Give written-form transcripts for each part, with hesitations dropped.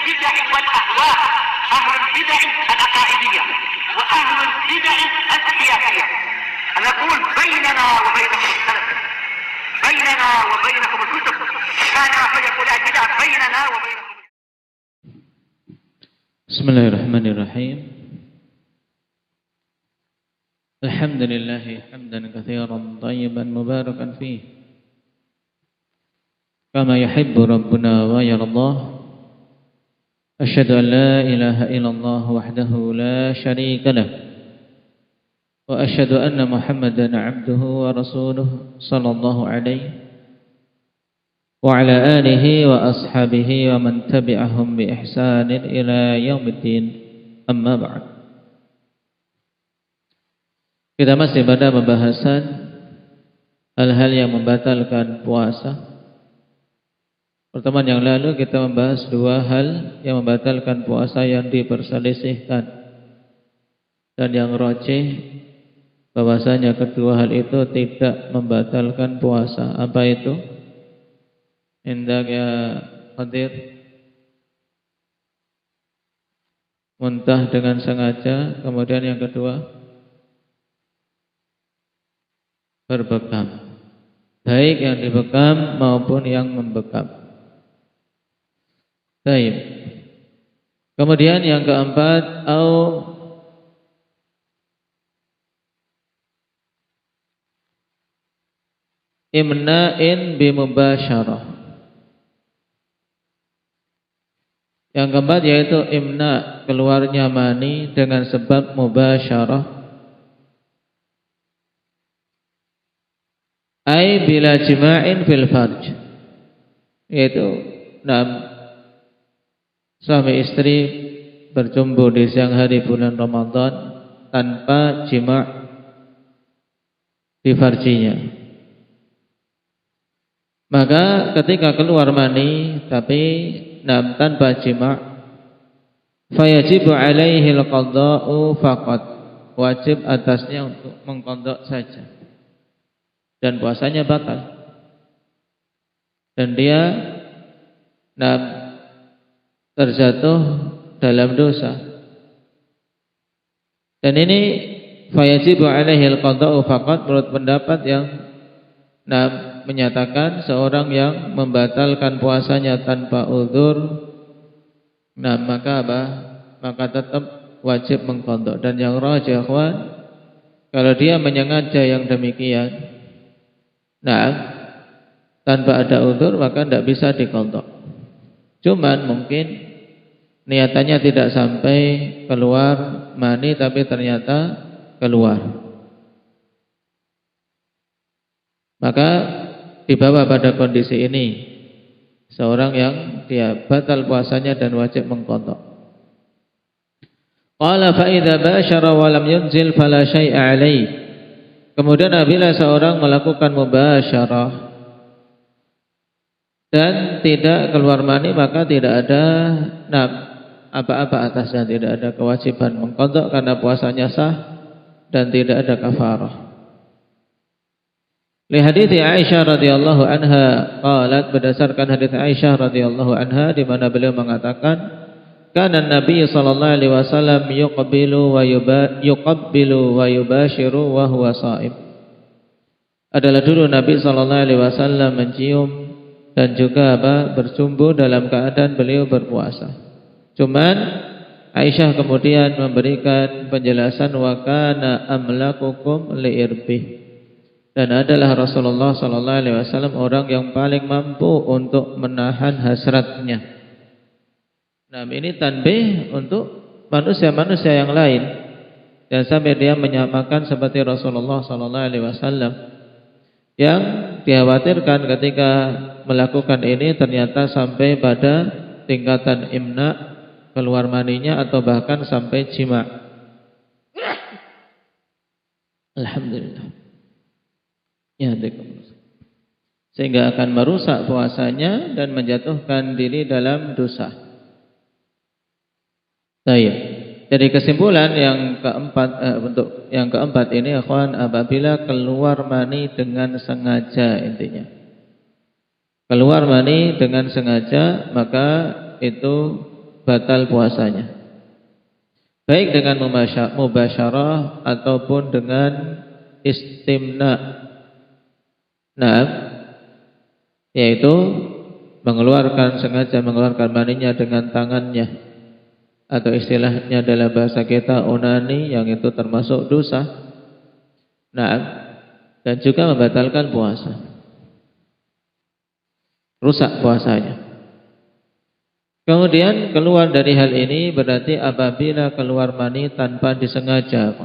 البدع والأهواء، أهل البدع العقائدية وأهل البدع السياسية. أنا أقول بيننا وبينكم السلف، بيننا وبينكم الكتب، كان فيقول البدع بيننا وبينكم. بسم الله الرحمن الرحيم. الحمد لله حمدا كثيرا طيبا مباركا فيه كما يحب ربنا ويرضاه. أشهد أن لا إله إلا الله وحده لا شريك له، وأشهد أن محمدا عبده ورسوله صلى الله عليه وعلى آله وأصحابه ومن تبعهم بإحسان إلى يوم الدين. أما بعد. Kita masih pada pembahasan hal-hal yang membatalkan puasa. Pertemuan yang lalu kita membahas dua hal yang membatalkan puasa yang diperselisihkan, dan yang rajih bahwasanya kedua hal itu tidak membatalkan puasa. Apa itu? Hendak ya hadir, muntah dengan sengaja. Kemudian yang kedua, berbekam, baik yang dibekam maupun yang membekam. Baik. Kemudian yang keempat, au imna'in bimubasyarah. Yang keempat yaitu imna', keluarnya mani dengan sebab mubasyarah. Ai bila jima'in fil farj, yaitu suami istri berjumpa di siang hari bulan Ramadan tanpa jima' di farjinya. Maka ketika keluar mani tapi tanpa jima', fayajibu alaihi al-qadha'u faqat, wajib atasnya untuk mengqadha saja, dan puasanya batal, dan dia terjatuh dalam dosa. Dan ini fayajibu alaihi al-qadha'u faqat menurut pendapat yang menyatakan seorang yang membatalkan puasanya tanpa uzur, maka tetap wajib mengqadha. Dan yang rajih, kalau dia menyengaja yang demikian, tanpa ada uzur, maka tidak bisa diqadha. Cuman mungkin niatannya tidak sampai keluar mani, tapi ternyata keluar, maka dibawa pada kondisi ini seorang yang dia batal puasanya dan wajib mengqadha. Qala fa idza basyara wa lam yunzil fala syai'a alaihi. Kemudian apabila seorang melakukan mubasyarah dan tidak keluar mani, maka tidak ada apa-apa atasnya, tidak ada kewajiban mengqadha karena puasanya sah dan tidak ada kafarah. Li hadits Aisyah radhiyallahu anha qalat, berdasarkan hadits Aisyah radhiyallahu anha di mana beliau mengatakan, kana Nabi sallallahu alaihi wasallam yuqabbilu wa yubashiru wa huwa shaim. Adalah dulu Nabi sallallahu alaihi wasallam mencium dan juga bersumbu dalam keadaan beliau berpuasa. Cuman Aisyah kemudian memberikan penjelasan, wa kana amlakukum liirbih, dan adalah Rasulullah sallallahu alaihi wasallam orang yang paling mampu untuk menahan hasratnya. Ini tanbih untuk manusia-manusia yang lain, dan sampai dia menyamakan seperti Rasulullah sallallahu alaihi wasallam yang dikhawatirkan ketika melakukan ini ternyata sampai pada tingkatan imna, keluar maninya, atau bahkan sampai jima'. Alhamdulillah. Ya, sehingga akan merusak puasanya dan menjatuhkan diri dalam dosa. Baik. Jadi kesimpulan yang keempat, untuk yang keempat ini, akhwan, apabila keluar mani dengan sengaja, intinya keluar mani dengan sengaja, maka itu batal puasanya. Baik dengan mubasyarah ataupun dengan istimna. Nah, yaitu sengaja mengeluarkan maninya dengan tangannya, atau istilahnya dalam bahasa kita onani, yang itu termasuk dosa. Nah, dan juga membatalkan puasa, rusak puasanya. Kemudian keluar dari hal ini berarti apabila keluar mani tanpa disengaja,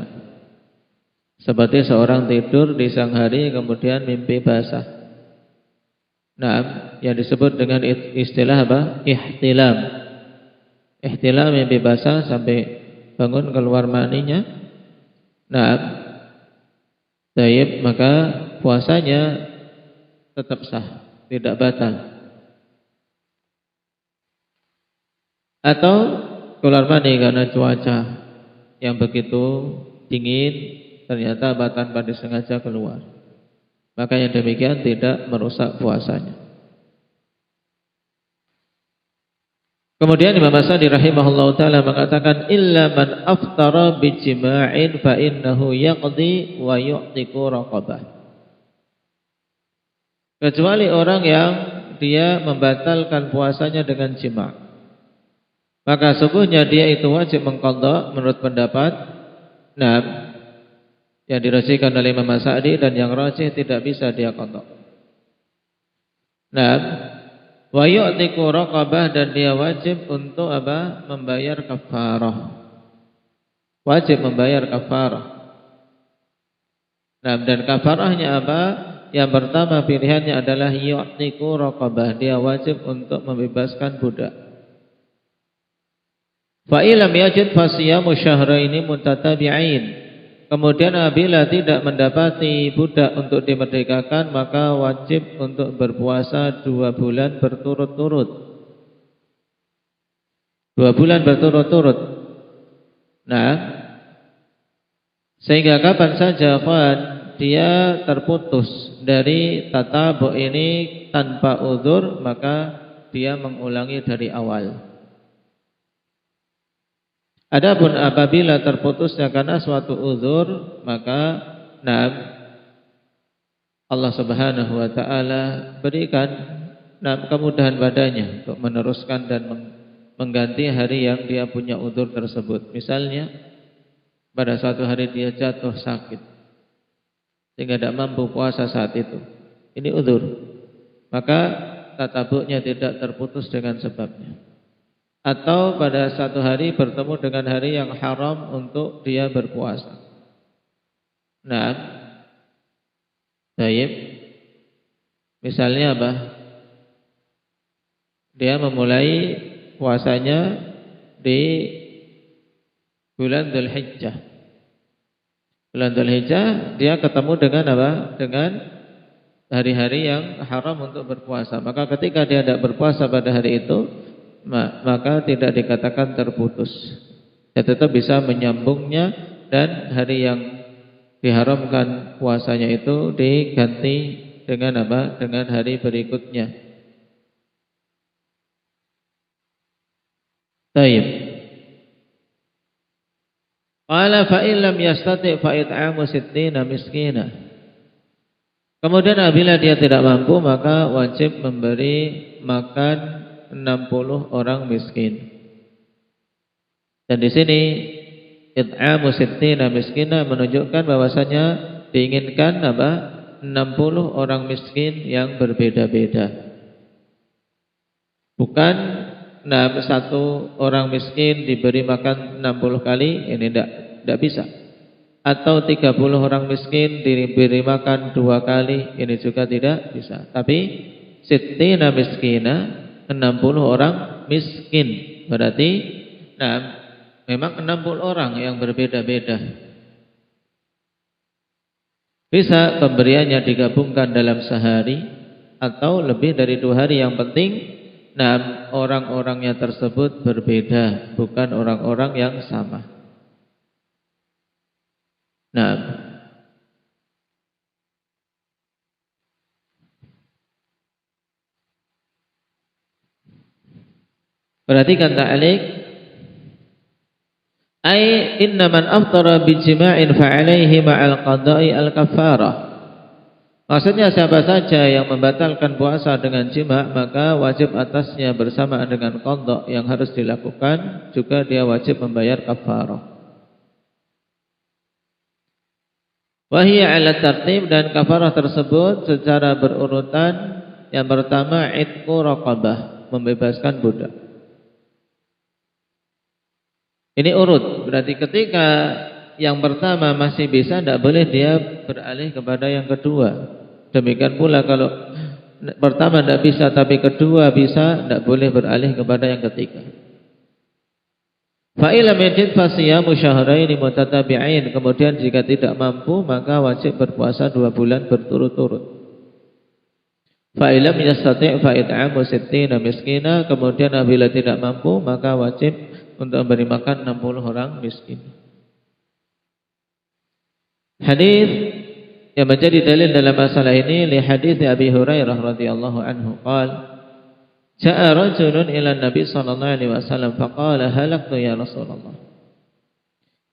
seperti seorang tidur di siang hari kemudian mimpi basah. Nah, yang disebut dengan istilah apa? Ihtilam. Ihtilam, mimpi basah sampai bangun keluar maninya. Nah, tayyib, maka puasanya tetap sah, tidak batal. Atau keluar mani karena cuaca yang begitu dingin, ternyata tanpa disengaja keluar, maka yang demikian tidak merusak puasanya. Kemudian Imam As-Sa'di rahimahullahu ta'ala mengatakan, illa man aftara bijima'in fa innahu yaqdi wa yu'tiqu raqabah. Kecuali orang yang dia membatalkan puasanya dengan jima', maka sesungguhnya dia itu wajib mengqadha menurut pendapat yang dirajihkan oleh Imam As-Sa'di, dan yang rajih tidak bisa dia qadha. Wa yu'tiqu raqabah, dan dia wajib untuk apa? Membayar kafarah. Wajib membayar kafarah. Dan kafarahnya apa? Yang pertama pilihannya adalah yu'tiqu raqabah, dia wajib untuk membebaskan budak. Fa illam yajid fasiyamu syahraini mutatabi'ain. Kemudian apabila tidak mendapati budak untuk dimerdekakan, maka wajib untuk berpuasa 2 bulan berturut-turut. 2 bulan berturut-turut. Nah, sehingga kapan saja dia terputus dari tatabu ini tanpa uzur, maka dia mengulangi dari awal. Adapun apabila terputusnya karena suatu uzur, maka Allah Subhanahu wa taala berikan kemudahan padanya untuk meneruskan dan mengganti hari yang dia punya uzur tersebut. Misalnya pada suatu hari dia jatuh sakit sehingga tidak mampu puasa saat itu. Ini uzur. Maka tatabuknya tidak terputus dengan sebabnya. Atau pada satu hari bertemu dengan hari yang haram untuk dia berpuasa. Nah, baik. Misalnya apa? Dia memulai puasanya di bulan Dzulhijjah. Bulan Dzulhijjah dia ketemu dengan apa? Dengan hari-hari yang haram untuk berpuasa. Maka ketika dia tidak berpuasa pada hari itu, maka tidak dikatakan terputus. Dia tetap bisa menyambungnya, dan hari yang diharamkan puasanya itu diganti dengan apa? Dengan hari berikutnya. Baik. Qala fa illam yastati fa it'amu 60 miskina. Kemudian apabila dia tidak mampu, maka wajib memberi makan 60 orang miskin. Dan di sini it'amu 60 miskina menunjukkan bahwasanya diinginkan apa? 60 orang miskin yang berbeda-beda. Bukan satu orang miskin diberi makan 60 kali, ini tidak bisa. Atau 30 orang miskin diberi makan 2 kali, ini juga tidak bisa. Tapi 60 miskina, 60 orang miskin. Berarti memang 60 orang yang berbeda-beda. Bisa pemberiannya digabungkan dalam sehari atau lebih dari 2 hari. Yang penting orang-orangnya tersebut berbeda, bukan orang-orang yang sama. Perhatikan ta'liq Ai inna man aftara bijima'in fa'alaihi ma'al qada'i al-kafarah. Maksudnya siapa saja yang membatalkan puasa dengan jima, maka wajib atasnya bersamaan dengan qada yang harus dilakukan, juga dia wajib membayar kafarah. Wa hiya 'ala tartib, dan kafarah tersebut secara berurutan. Yang pertama itqu raqabah, membebaskan budak. Ini urut, berarti ketika yang pertama masih bisa, tidak boleh dia beralih kepada yang kedua. Demikian pula kalau pertama tidak bisa tapi kedua bisa, tidak boleh beralih kepada yang ketiga. Fa ilam yajid fasiyamu syahraini mutatabi'ain. Kemudian jika tidak mampu, maka wajib berpuasa 2 bulan berturut-turut. Fa ilam yastati' fa it'amu sittina miskina. Kemudian apabila tidak mampu, maka wajib untuk memberi makan 60 orang miskin. Hadis yang menjadi dalil dalam masalah ini li hadis Abi Hurairah radhiyallahu anhu qala ja'a rajulun ila Nabi sallallahu alaihi wasallam faqala halaktu ya Rasulullah.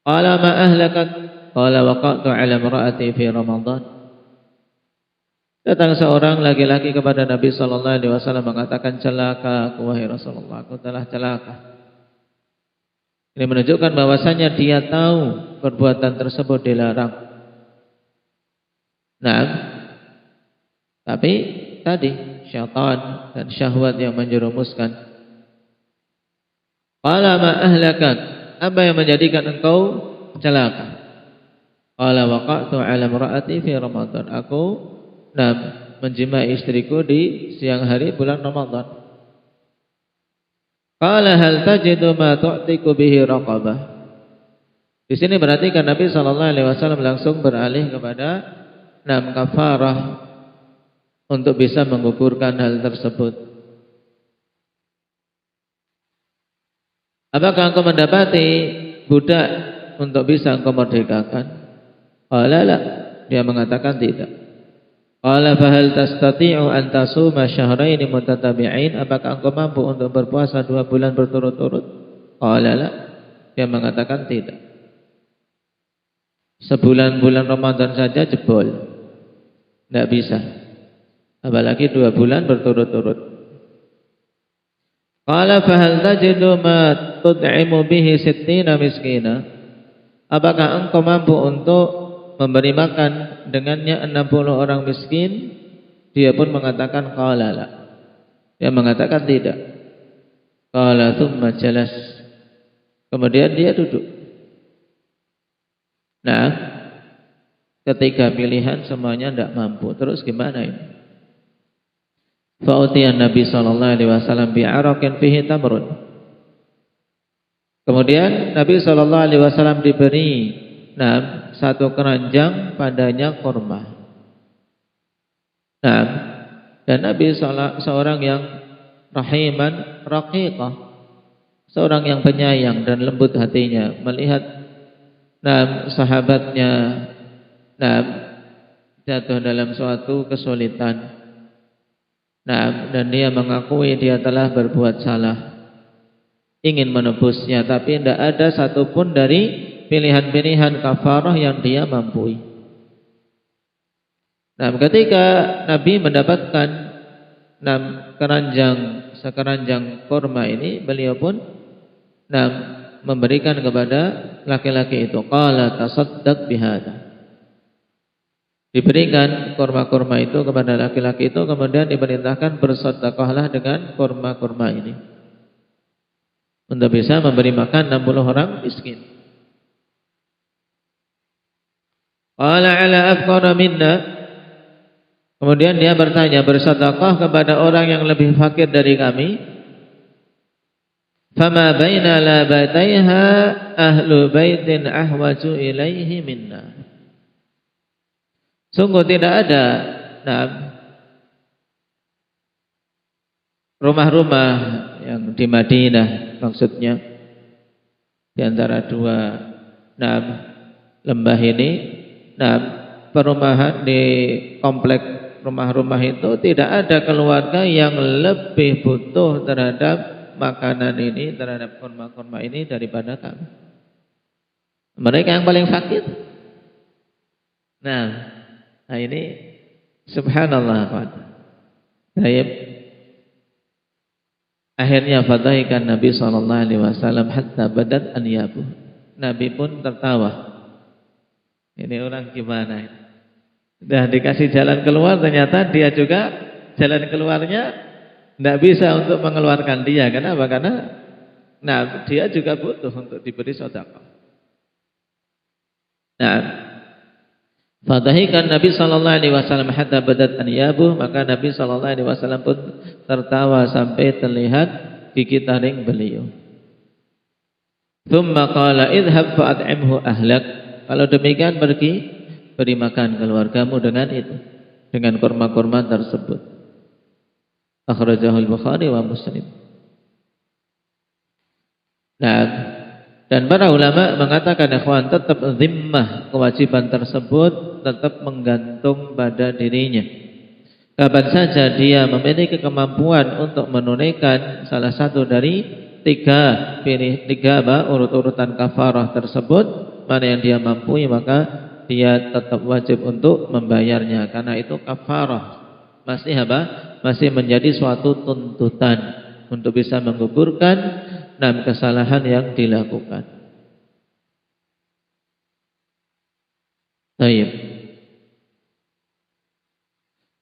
Qala ma ahlakak? Qala waqa'tu 'ala imra'ati fi Ramadan. Datang seorang laki-laki kepada Nabi sallallahu alaihi wasallam mengatakan, celaka aku wahai Rasulullah, aku telah celaka. Ini menunjukkan bahwasanya dia tahu perbuatan tersebut dilarang. Nah, tapi tadi syaitan dan syahwat yang menjerumuskan. Qala ma ahlakak? Apa yang menjadikan engkau celaka? Qala waqa'tu 'ala imra'ati fi Ramadan. Aku menjimai istriku di siang hari bulan Ramadan. Qala hal tajidu ma tu'tiku bihi raqabah. Di sini berarti kan Nabi sallallahu alaihi wasallam langsung beralih kepada kafarah untuk bisa menggugurkan hal tersebut. Apakah engkau mendapati budak untuk bisa engkau merdekakan? Qala la. Dia mengatakan tidak. Qala fa hal tastati'u an tasuma syahrayn mutatabi'ain? Apakah engkau mampu untuk berpuasa 2 bulan berturut-turut? Qala la. Dia mengatakan tidak. Sebulan-bulan Ramadan saja jebol. Tidak bisa. Apalagi 2 bulan berturut-turut. Qala fa hal tajidu ma tud'imu bihi sittina miskina? Apakah engkau mampu untuk memberi makan dengannya 60 orang miskin? Dia pun mengatakan qala la. Dia mengatakan tidak. Qala thumma jalas. Kemudian dia duduk. Nah, ketika pilihan semuanya tidak mampu, terus gimana ini? Fa'utiyan Nabi sallallahu alaihi wasallam bi'araqin fihi tamrun. Kemudian Nabi sallallahu alaihi wasallam diberi satu keranjang padanya kurma. Dan Nabi seorang yang rahiman raqiqah, seorang yang penyayang dan lembut hatinya, melihat sahabatnya jatuh dalam suatu kesulitan. Dan dia mengakui dia telah berbuat salah, ingin menebusnya, tapi tidak ada satupun dari pilihan-pilihan kafarah yang dia mampu. Ketika Nabi mendapatkan sekeranjang kurma ini, beliau pun memberikan kepada laki-laki itu. Qala tasaddaq bihadza. Diberikan kurma-kurma itu kepada laki-laki itu, kemudian diperintahkan bersedekahlah dengan kurma-kurma ini untuk bisa memberi makan 60 orang miskin. Qala ala afqara minna. Kemudian dia bertanya, bersedekah kepada orang yang lebih fakir dari kami? Fama baina labataiha ahlu baitin ahwaju ilaihi minna. Sungguh tidak ada rumah-rumah yang di Madinah, maksudnya di antara 2 lembah ini, perumahan di komplek rumah-rumah itu tidak ada keluarga yang lebih butuh terhadap makanan ini, terhadap kurma-kurma ini daripada kami. Mereka yang paling fakir. Nah ini subhanallah. Baik. Akhirnya fadhahikan Nabi SAW hatta badat anyabuh. Nabi pun tertawa. Ini orang gimana ini? Sudah dikasih jalan keluar, ternyata dia juga jalan keluarnya tidak bisa untuk mengeluarkan dia. Kenapa? Karena dia juga butuh untuk diberi sedekah. Nah, fadhahikan Nabi SAW hatta badat anyabuh, maka Nabi SAW pun tertawa sampai terlihat gigi taring beliau. Thumma qala idhhab fa'at'imhu ahlak. Kalau demikian pergi beri makan keluargamu dengan itu, dengan kurma-kurma tersebut. Akhrajahul Bukhari wa Muslim. Nah, dan para ulama mengatakan ikhwan, tetap zimmah, kewajiban tersebut tetap menggantung pada dirinya. Kapan saja dia memiliki kemampuan untuk menunaikan salah satu dari tiga urut-urutan kafarah tersebut, mana yang dia mampu, maka dia tetap wajib untuk membayarnya, karena itu kafarah masih menjadi suatu tuntutan untuk bisa menggugurkan kesalahan yang dilakukan. Baik.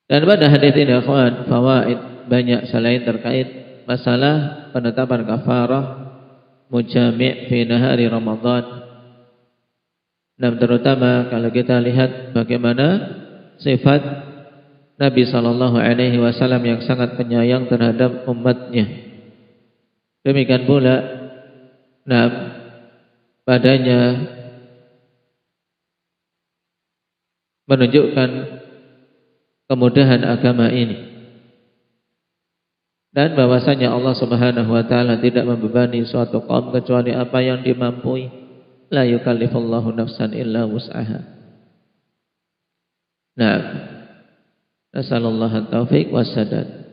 Dan pada hadis ini akhwan fawaid banyak selain terkait masalah penetapan kafarah mujami' fi nahari Ramadan. Dan terutama kalau kita lihat bagaimana sifat Nabi SAW yang sangat penyayang terhadap umatnya. Demikian pula padanya menunjukkan kemudahan agama ini, dan bahwasanya Allah Subhanahu wa taala tidak membebani suatu kaum kecuali apa yang dimampui. La yukallifullahu nafsan illa wus'aha. Nasallallahu at-taufiq was sadad.